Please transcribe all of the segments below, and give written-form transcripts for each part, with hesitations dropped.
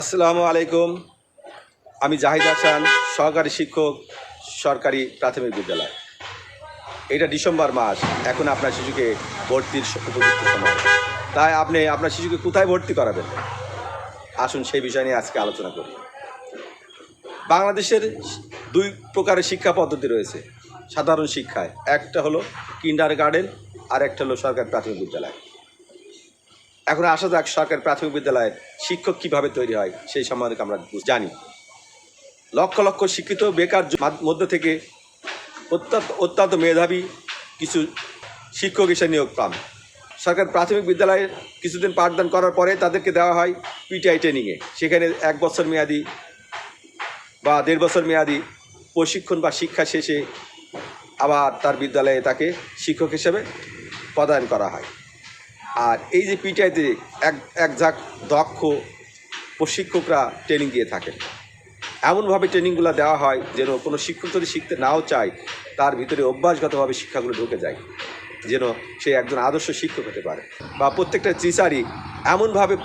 আসসালামু আলাইকুম। আমি জাহিদ হাসান, সহকারী শিক্ষক, সরকারি প্রাথমিক বিদ্যালয়। এটা ডিসেম্বর মাস, এখন আপনার শিশুকে ভর্তির উপযুক্ত সময়। তাই আপনি আপনার শিশুকে কোথায় ভর্তি করাবেন? আসুন সেই বিষয় নিয়ে আজকে আলোচনা করি। বাংলাদেশের দুই প্রকারের শিক্ষা পদ্ধতি রয়েছে সাধারণ শিক্ষায়। একটা হলো কিন্ডার গার্ডেন, আর একটা হলো সরকারি প্রাথমিক বিদ্যালয়। এখন আসা যাক সরকারি প্রাথমিক বিদ্যালয়ের শিক্ষক কীভাবে তৈরি হয় সেই সম্বন্ধে আমরা জানি। লক্ষ লক্ষ শিক্ষিত বেকার মধ্য থেকে অত্যন্ত মেধাবী কিছু শিক্ষক এসে নিয়োগ পান। সরকার প্রাথমিক বিদ্যালয়ে কিছুদিন পাঠদান করার পরে তাদেরকে দেওয়া হয় পিটিআই ট্রেনিংয়ে। সেখানে 1 বছর মেয়াদি বা 1.5 বছর মেয়াদি প্রশিক্ষণ বা শিক্ষা শেষে আবার তার বিদ্যালয়ে তাকে শিক্ষক হিসেবে পদায়ন করা হয়। আর এই যে পিটিআইতে এক ঝাঁক দক্ষ প্রশিক্ষকরা ট্রেনিং দিয়ে থাকেন। এমনভাবে ট্রেনিংগুলো দেওয়া হয় যেন কোনো শিক্ষক যদি শিখতে নাও চায়, তার ভিতরে অভ্যাসগতভাবে শিক্ষাগুলো ঢুকে যায়, যেন সে একজন আদর্শ শিক্ষক হতে পারে। বা প্রত্যেকটা টিচারই এমনভাবে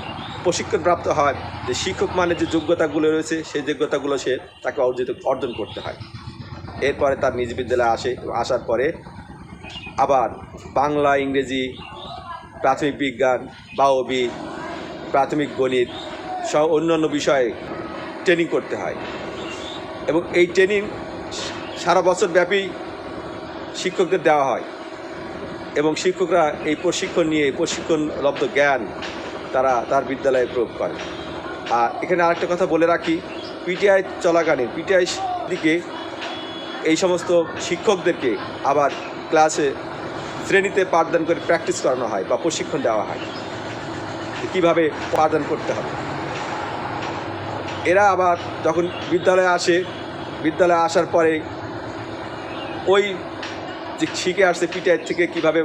প্রশিক্ষণপ্রাপ্ত হয় যে শিক্ষক মানে যে যোগ্যতাগুলো রয়েছে সেই যোগ্যতাগুলো তাকে অর্জন করতে হয়। এরপরে তার নিজ বিদ্যালয়ে আসার পরে আবার বাংলা, ইংরেজি, প্রাথমিক বিজ্ঞান, বাওবি, প্রাথমিক গণিত সহ অন্যান্য বিষয়ে ট্রেনিং করতে হয়। এবং এই ট্রেনিং সারা বছর ব্যাপী শিক্ষকদের দেওয়া হয় এবং শিক্ষকরা এই প্রশিক্ষণ নিয়ে প্রশিক্ষণলব্ধ জ্ঞান তার বিদ্যালয়ে প্রয়োগ করে। আর এখানে আরেকটা কথা বলে রাখি, পিটিআই চলাকালীন পিটিআই দিকে এই সমস্ত শিক্ষকদেরকে আবার শ্রেণীতে পাঠদান করে প্র্যাকটিস করানো হয় বা প্রশিক্ষণ দেওয়া হয় কীভাবে পাঠদান করতে হবে। এরা আবার যখন বিদ্যালয়ে আসার পরে ওই যে শিখে আসছে পিটিআই থেকে কীভাবে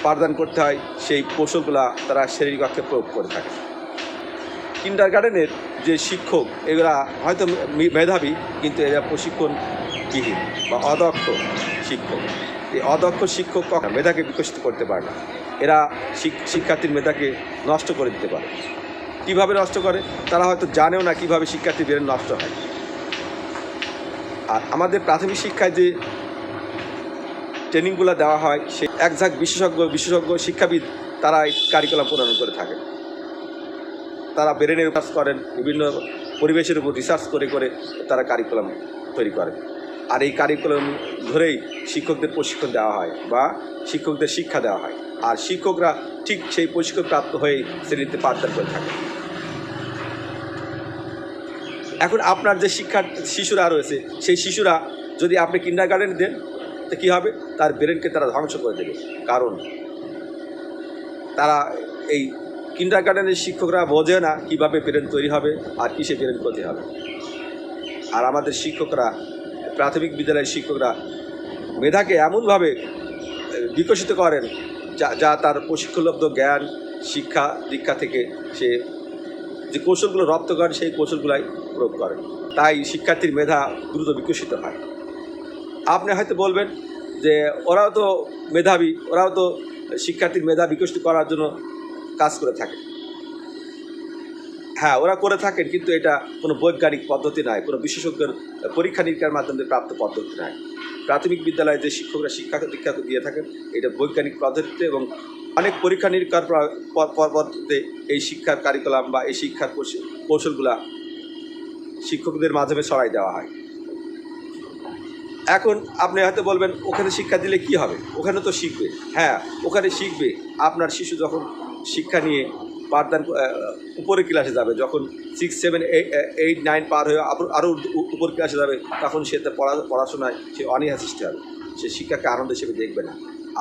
পাঠদান করতে হয় সেই কৌশলগুলো তারা শ্রেণীকক্ষে প্রয়োগ করে থাকে। কিন্ডার গার্ডেনের যে শিক্ষক এগুলা হয়তো মেধাবী, কিন্তু এরা প্রশিক্ষণবিহীন বা অদক্ষ শিক্ষক। এই অদক্ষ শিক্ষক কখনো মেধাকে বিকশিত করতে পারে না। এরা শিক্ষার্থীর মেধাকে নষ্ট করে দিতে পারে। কীভাবে নষ্ট করে তারা হয়তো জানেও না কীভাবে শিক্ষার্থীর ব্রেন নষ্ট হয়। আর আমাদের প্রাথমিক শিক্ষায় যে ট্রেনিংগুলো দেওয়া হয় সে এক ঝাঁক বিশেষজ্ঞ শিক্ষাবিদ তারা এই কারিকুলাম প্রণয়ন করে থাকেন। তারা ব্রেনের রিসার্চ করেন, বিভিন্ন পরিবেশের উপর রিসার্চ করে তারা কারিকুলাম তৈরি করেন। আর এই কারিকুলাম ধরেই শিক্ষকদের প্রশিক্ষণ দেওয়া হয় বা শিক্ষকদের শিক্ষা দেওয়া হয়। আর শিক্ষকরা ঠিক সেই প্রশিক্ষণ প্রাপ্ত হয়েই শ্রেণীতে পাঠদান করে থাকে। এখন আপনার যে শিশুরা রয়েছে সেই শিশুরা যদি আপনি কিন্ডার গার্ডেনে দেন তো কী হবে, তার ব্রেনকে তারা ধ্বংস করে দেবে। কারণ তারা এই কিন্ডার গার্ডেনের শিক্ষকরা বোঝে না কীভাবে ব্রেন তৈরি হবে আর কিসে ব্রেন ক্ষতি হবে। আর আমাদের শিক্ষকরা, প্রাথমিক বিদ্যালয়ের শিক্ষকরা মেধাকে এমনভাবে বিকশিত করেন যা তার প্রশিক্ষণলব্ধ জ্ঞান শিক্ষা দীক্ষা থেকে সে যে কৌশলগুলো রপ্ত করেন সেই কৌশলগুলাই প্রয়োগ করেন। তাই শিক্ষার্থীর মেধা দ্রুত বিকশিত হয়। আপনি হয়তো বলবেন যে ওরাও তো মেধাবী, ওরাও তো শিক্ষার্থীর মেধা বিকশিত করার জন্য কাজ করে থাকে। হ্যাঁ, ওরা করে থাকেন, কিন্তু এটা কোনো বৈজ্ঞানিক পদ্ধতি নয়, কোনো বিশেষজ্ঞের পরীক্ষা নিরীক্ষার মাধ্যমে প্রাপ্ত পদ্ধতি নয়। প্রাথমিক বিদ্যালয়ে যে শিক্ষকরা শিক্ষা দীক্ষা দিয়ে থাকেন এটা বৈজ্ঞানিক পদ্ধতিতে এবং অনেক পরীক্ষা নিরীক্ষার পদ্ধতিতে এই শিক্ষার কারিকুলাম বা এই শিক্ষার কৌশলগুলা শিক্ষকদের মাধ্যমে ছড়াই দেওয়া হয়। এখন আপনি হয়তো বলবেন ওখানে শিক্ষা দিলে কি হবে, ওখানে তো শিখবে। হ্যাঁ, ওখানে শিখবে। আপনার শিশু যখন শিক্ষা নিয়ে পাঠদান উপরে ক্লাসে যাবে, যখন 6, 7, 8, 9 পার হয়ে আরও উপর ক্লাসে যাবে, তখন সে তার পড়াশোনায় সে অনীহা সৃষ্টি হবে। সে শিক্ষাকে আনন্দ হিসেবে দেখবে না।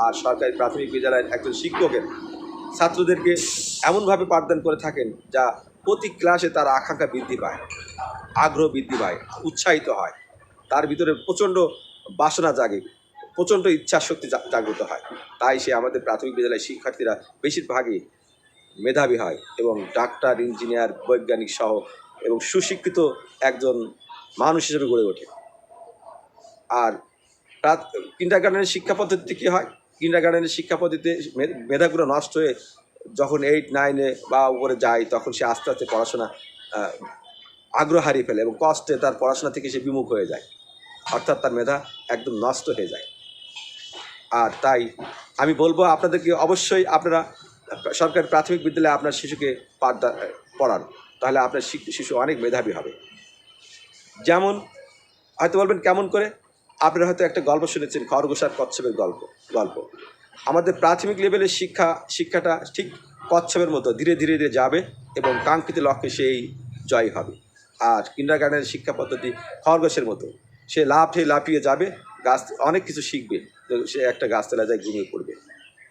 আর সরকারি প্রাথমিক বিদ্যালয়ের একজন শিক্ষকের ছাত্রদেরকে এমনভাবে পাঠদান করে থাকেন যা প্রতি ক্লাসে তার আকাঙ্ক্ষা বৃদ্ধি পায়, আগ্রহ বৃদ্ধি পায়, উৎসাহিত হয়, তার ভিতরে প্রচণ্ড বাসনা জাগে, প্রচণ্ড ইচ্ছাশক্তি জাগ্রত হয়। তাই সে আমাদের প্রাথমিক বিদ্যালয়ের শিক্ষার্থীরা বেশিরভাগই মেধাবী হয় এবং ডাক্তার, ইঞ্জিনিয়ার, বৈজ্ঞানিক সহ এবং সুশিক্ষিত একজন মানুষ হিসেবে গড়ে ওঠে। আর কিন্ডার গার্ডেনের শিক্ষা পদ্ধতিতে কী হয়, কিন্ডার গার্ডেনের শিক্ষা পদ্ধতিতে মেধাগুলো নষ্ট হয়ে যখন 8, 9 বা উপরে যায় তখন সে আস্তে আস্তে পড়াশোনা আগ্রহ হারিয়ে ফেলে এবং কষ্টে তার পড়াশোনা থেকে সে বিমুখ হয়ে যায়, অর্থাৎ তার মেধা একদম নষ্ট হয়ে যায়। আর তাই আমি বলবো আপনাদেরকে অবশ্যই আপনারা সরকারি প্রাথমিক বিদ্যালয়ে আপনার শিশুকে পড়ান, তাহলে আপনার শিশু অনেক মেধাবী হবে। যেমন হয়তো বলবেন কেমন করে, আপনারা হয়তো একটা গল্প শুনেছেন, খরগোশ আর কচ্ছপের গল্প। আমাদের প্রাথমিক লেভেলের শিক্ষাটা ঠিক কচ্ছপের মতো ধীরে ধীরে ধীরে যাবে এবং কাঙ্ক্ষিত লক্ষ্যে সেই জয় হবে। আর কিন্ডারগার্টেনের শিক্ষা পদ্ধতি খরগোশের মতো, সে লাফিয়ে যাবে, গাছ অনেক কিছু শিখবে, সে একটা গাছতলা যায় ঘুমিয়ে পড়বে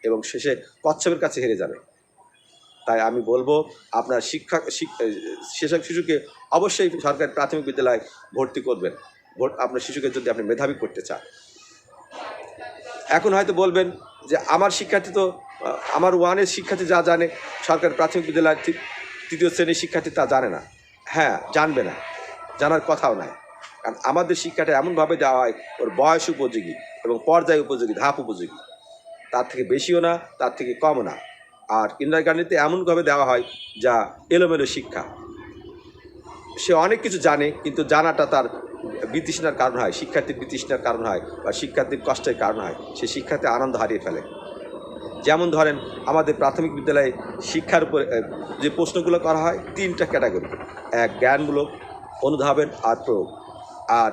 এবং শেষে কচ্ছপের কাছে হেরে যাবে। তাই আমি বলবো আপনার সেসব শিশুকে অবশ্যই সরকারি প্রাথমিক বিদ্যালয়ে ভর্তি করবেন, আপনার শিশুকে যদি আপনি মেধাবী করতে চান। এখন হয়তো বলবেন যে আমার শিক্ষার্থী তো আমার ওয়ানের শিক্ষার্থী যা জানে সরকারি প্রাথমিক বিদ্যালয়ের তৃতীয় শ্রেণীর শিক্ষার্থী তা জানে না। হ্যাঁ, জানবে না, জানার কথাও নাই, কারণ আমাদের শিক্ষাটা এমনভাবে দেওয়া হয় ওর বয়স উপযোগী এবং পর্যায় উপযোগী, ধাপ উপযোগী, তার থেকে বেশিও না, তার থেকে কমও না। আর কিন্ডারগার্টেনে এমনভাবে দেওয়া হয় যা এলোমেলো শিক্ষা, সে অনেক কিছু জানে কিন্তু জানাটা তার বিতৃষ্ণার কারণ হয়, শিক্ষার্থীর বিতৃষ্ণার কারণ হয় বা শিক্ষার্থীর কষ্টের কারণ হয়, সে শিক্ষার্থী আনন্দ হারিয়ে ফেলে। যেমন ধরেন আমাদের প্রাথমিক বিদ্যালয়ে শিক্ষার উপরে যে প্রশ্নগুলো করা হয় 3টা ক্যাটাগরি, এক জ্ঞানমূলক, অনুধাবন আর প্রয়োগ। আর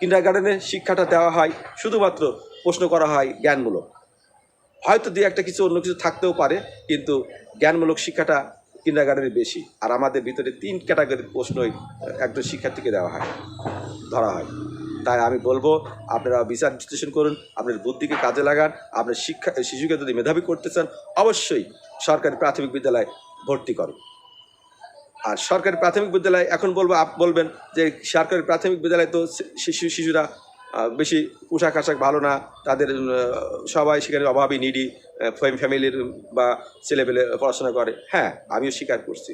কিন্ডারগার্টেনের শিক্ষাটা দেওয়া হয় শুধুমাত্র প্রশ্ন করা হয় জ্ঞানমূলক, হয়তো দুই একটা কিছু অন্য কিছু থাকতেও পারে, কিন্তু জ্ঞানমূলক শিক্ষাটা কিন্ডারগার্টেনের বেশি। আর আমাদের ভিতরে 3 ক্যাটাগরির প্রশ্নই একজন শিক্ষার্থীকে ধরা হয়। তাই আমি বলবো আপনারা বিচার বিশ্লেষণ করুন, আপনার বুদ্ধিকে কাজে লাগান, আপনার শিশুকে যদি মেধাবী করতে চান অবশ্যই সরকারি প্রাথমিক বিদ্যালয়ে ভর্তি করুন। আর সরকারি প্রাথমিক বিদ্যালয় এখন বলবেন যে সরকারি প্রাথমিক বিদ্যালয়ে তো শিশুরা বেশি পোশাক আশাক ভালো না, তাদের সবাই সেখানে অভাবী, নিডি ফ্যামিলির বা ছেলেপেলে পড়াশোনা করে। হ্যাঁ, আমিও স্বীকার করছি,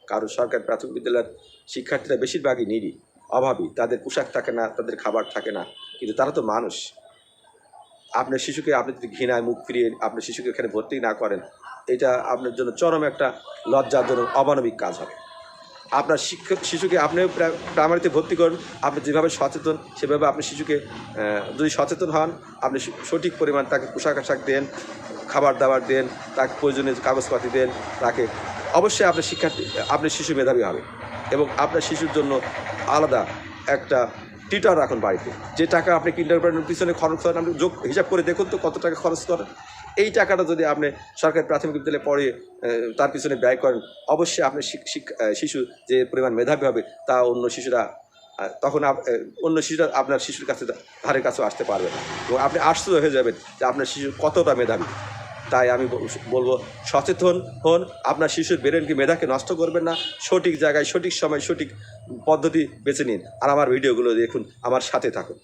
কারণ সরকারি প্রাথমিক বিদ্যালয়ের শিক্ষার্থীরা বেশিরভাগই নিডি, অভাবী, তাদের পোশাক থাকে না, তাদের খাবার থাকে না, কিন্তু তারা তো মানুষ। আপনার শিশুকে আপনি যদি ঘৃণায় মুখ ফিরিয়ে আপনার শিশুকে এখানে ভর্তি না করেন, এটা আপনার জন্য চরম একটা লজ্জাজনক অমানবিক কাজ হবে। আপনার শিশুকে আপনি প্রাইমারিতে ভর্তি করুন, আপনি যেভাবে সচেতন সেভাবে আপনি শিশুকে যদি সচেতন হন, আপনি সঠিক পরিমাণ তাকে পোশাক আশাক দেন, খাবার দাবার দেন, তাকে প্রয়োজনীয় কাগজপাতি দেন, তাকে অবশ্যই আপনার শিশু মেধাবী হবে। এবং আপনার শিশুর জন্য আলাদা একটা টিউটর রাখুন বাড়িতে। যে টাকা আপনি কিন্ডারগার্টেনের পিছনে খরচ করেন, আপনি হিসাব করে দেখুন তো কত টাকা খরচ করেন। এই টাকাটা যদি আপনি সরকারি প্রাথমিক বিদ্যালয়ে পড়ে তার পিছনে ব্যয় করেন, অবশ্যই আপনার শিশু যে পরিমাণ মেধাবী হবে তা অন্য শিশুরা আপনার শিশুর কাছে ধারের কাছেও আসতে পারবে না এবং আপনি আশ্চর্য হয়ে যাবেন যে আপনার শিশু কতটা মেধাবী। তাই আমি বলবো সচেতন হন, আপনার শিশুর ব্রেনকে মেধাকে নষ্ট করবেন না, সঠিক জায়গায় সঠিক সময় সঠিক পদ্ধতি বেছে নিন। আর আমার ভিডিওগুলো দেখুন, আমার সাথে থাকুন।